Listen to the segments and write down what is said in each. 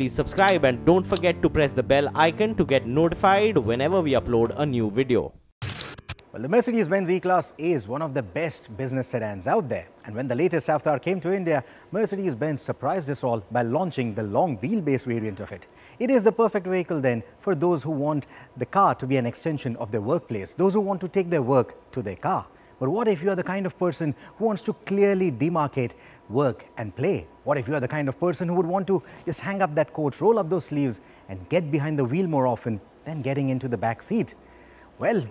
please subscribe and don't forget to press the bell icon to get notified whenever we upload a new video. Well, the Mercedes-Benz E-Class is one of the best business sedans out there. And when the latest avatar came to India, Mercedes-Benz surprised us all by launching the long wheelbase variant of it. It is the perfect vehicle then for those who want the car to be an extension of their workplace, those who want to take their work to their car. But what if you are the kind of person who wants to clearly demarcate work and play? What if you are the kind of person who would want to just hang up that coat, roll up those sleeves and get behind the wheel more often than getting into the back seat? Well,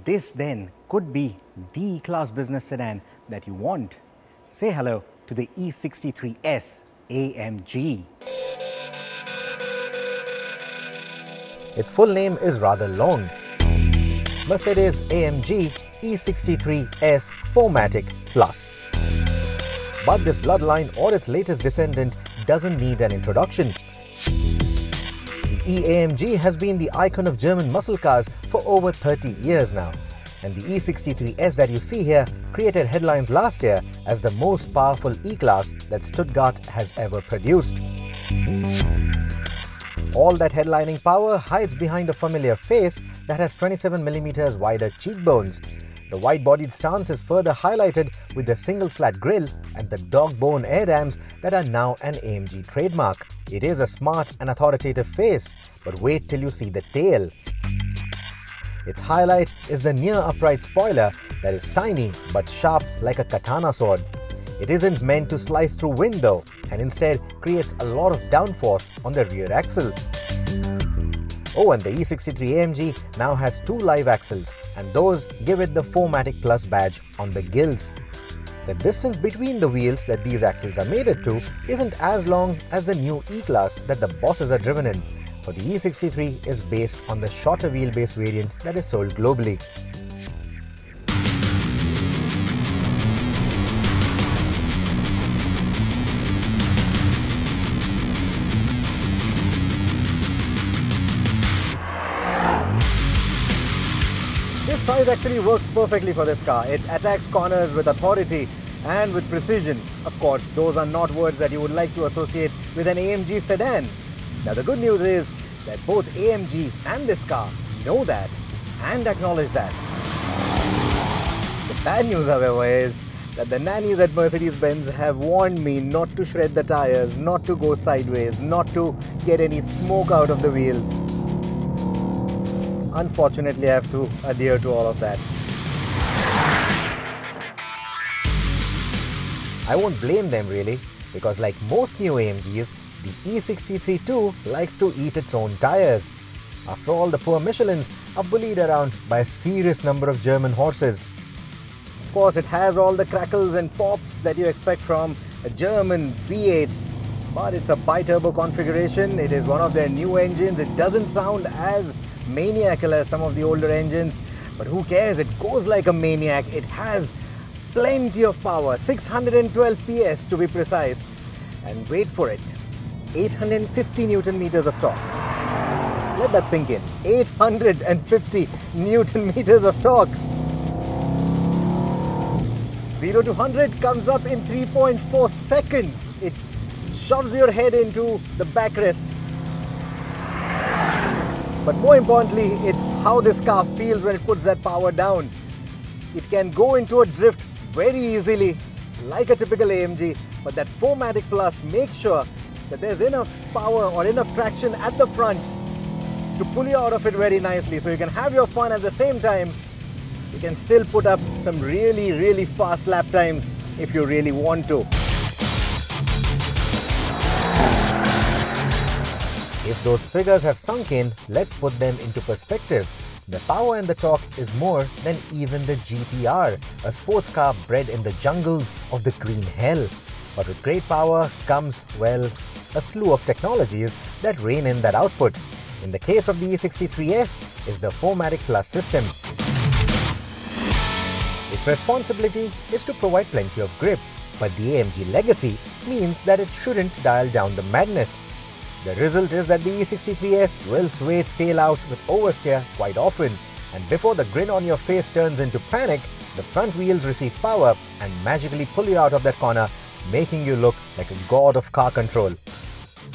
this then could be the E-Class business sedan that you want. Say hello to the E63 S AMG. Its full name is rather long. Mercedes-AMG E63 S 4Matic Plus. But this bloodline or its latest descendant doesn't need an introduction. The E-AMG has been the icon of German muscle cars for over 30 years now. And the E63 S that you see here created headlines last year as the most powerful E-Class that Stuttgart has ever produced. All that headlining power hides behind a familiar face that has 27mm wider cheekbones. The wide-bodied stance is further highlighted with the single-slat grille and the dog bone air dams that are now an AMG trademark. It is a smart and authoritative face, but wait till you see the tail. Its highlight is the near-upright spoiler that is tiny but sharp like a katana sword. It isn't meant to slice through wind though, and instead creates a lot of downforce on the rear axle. Oh, and the E63 AMG now has 2 live axles, and those give it the 4Matic Plus badge on the gills. The distance between the wheels that these axles are mated to isn't as long as the new E-Class that the bosses are driven in, but the E63 is based on the shorter wheelbase variant that is sold globally. This size actually works perfectly for this car. It attacks corners with authority and with precision. Of course, those are not words that you would like to associate with an AMG sedan. Now the good news is that both AMG and this car know that and acknowledge that. The bad news, however, is that the nannies at Mercedes-Benz have warned me not to shred the tires, not to go sideways, not to get any smoke out of the wheels. Unfortunately, I have to adhere to all of that. I won't blame them really, because like most new AMGs, the E63 too likes to eat its own tires. After all, the poor Michelins are bullied around by a serious number of German horses. Of course, it has all the crackles and pops that you expect from a German V8, but it's a bi-turbo configuration. It is one of their new engines. It doesn't sound as maniacal as some of the older engines, but who cares? It goes like a maniac. It has plenty of power, 612 PS to be precise, and wait for it, 850 Newton meters of torque. Let that sink in. 850 Newton meters of torque. 0 to 100 comes up in 3.4 seconds. It shoves your head into the backrest. But more importantly, it's how this car feels when it puts that power down. It can go into a drift very easily, like a typical AMG, but that 4Matic Plus makes sure that there's enough power or enough traction at the front to pull you out of it very nicely. So you can have your fun at the same time. You can still put up some really fast lap times if you really want to. If those figures have sunk in, let's put them into perspective. The power and the torque is more than even the GTR, a sports car bred in the jungles of the green hell. But with great power comes, well, a slew of technologies that rein in that output. In the case of the E63 S is the 4Matic Plus system. Its responsibility is to provide plenty of grip, but the AMG legacy means that it shouldn't dial down the madness. The result is that the E63S will sway its tail out with oversteer quite often, and before the grin on your face turns into panic, the front wheels receive power and magically pull you out of that corner, making you look like a god of car control.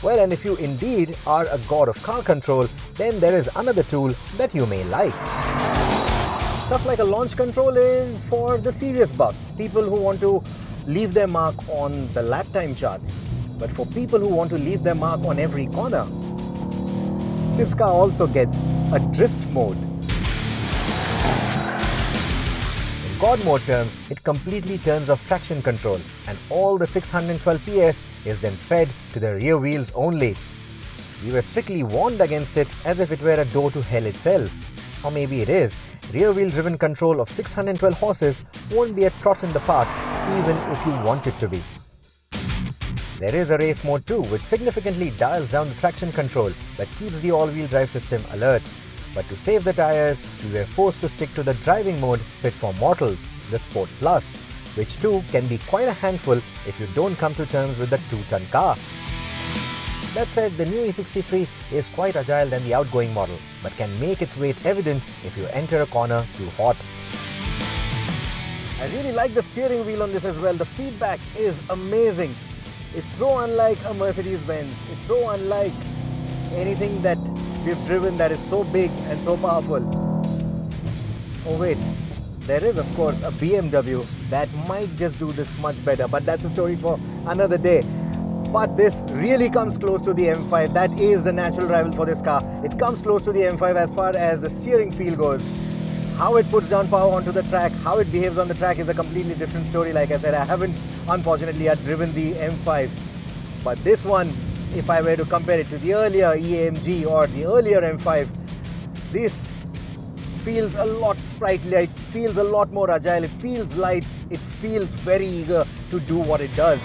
Well, and if you indeed are a god of car control, then there is another tool that you may like. Stuff like a launch control is for the serious buffs, people who want to leave their mark on the lap time charts. But for people who want to leave their mark on every corner, this car also gets a drift mode. In God mode terms, it completely turns off traction control, and all the 612 PS is then fed to the rear wheels only. We were strictly warned against it as if it were a door to hell itself. Or maybe it is. Rear wheel driven control of 612 horses won't be a trot in the park even if you want it to be. There is a race mode too, which significantly dials down the traction control but keeps the all-wheel drive system alert. But to save the tires, we were forced to stick to the driving mode fit for mortals, the Sport Plus, which too can be quite a handful if you don't come to terms with the 2-ton car. That said, the new E63 is quite agile than the outgoing model, but can make its weight evident if you enter a corner too hot. I really like the steering wheel on this as well. The feedback is amazing. It's so unlike a Mercedes-Benz. It's so unlike anything that we've driven that is so big and so powerful. Oh wait, there is of course a BMW that might just do this much better, but that's a story for another day. But this really comes close to the M5. That is the natural rival for this car. It comes close to the M5 as far as the steering feel goes. How it puts down power onto the track, how it behaves on the track is a completely different story. Like I said, I haven't unfortunately yet driven the M5. But this one, if I were to compare it to the earlier EAMG or the earlier M5, this feels a lot sprightlier, it feels a lot more agile, it feels light, it feels very eager to do what it does.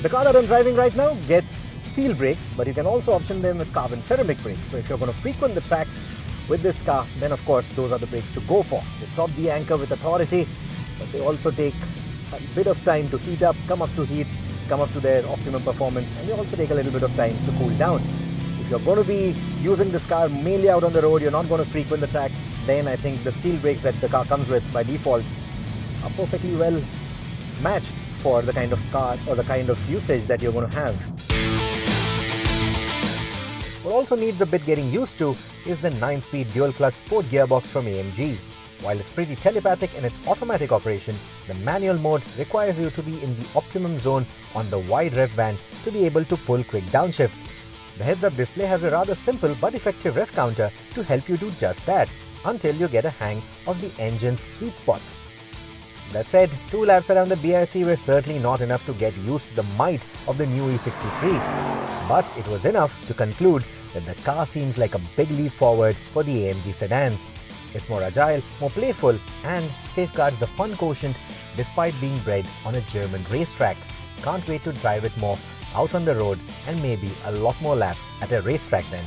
The car that I'm driving right now gets steel brakes, but you can also option them with carbon ceramic brakes. So if you're going to frequent the track with this car, then of course those are the brakes to go for. They drop the anchor with authority, but they also take a bit of time to heat up, come up to heat, come up to their optimum performance, and they also take a little bit of time to cool down. If you're going to be using this car mainly out on the road, you're not going to frequent the track, then I think the steel brakes that the car comes with by default are perfectly well matched for the kind of car or the kind of usage that you're going to have. What also needs a bit getting used to is the 9-speed dual-clutch sport gearbox from AMG. While it's pretty telepathic in its automatic operation, the manual mode requires you to be in the optimum zone on the wide rev band to be able to pull quick downshifts. The heads-up display has a rather simple but effective rev counter to help you do just that, until you get a hang of the engine's sweet spots. That said, 2 laps around the BRC were certainly not enough to get used to the might of the new E63, but it was enough to conclude that the car seems like a big leap forward for the AMG sedans. It's more agile, more playful, and safeguards the fun quotient despite being bred on a German racetrack. Can't wait to drive it more out on the road and maybe a lot more laps at a racetrack then.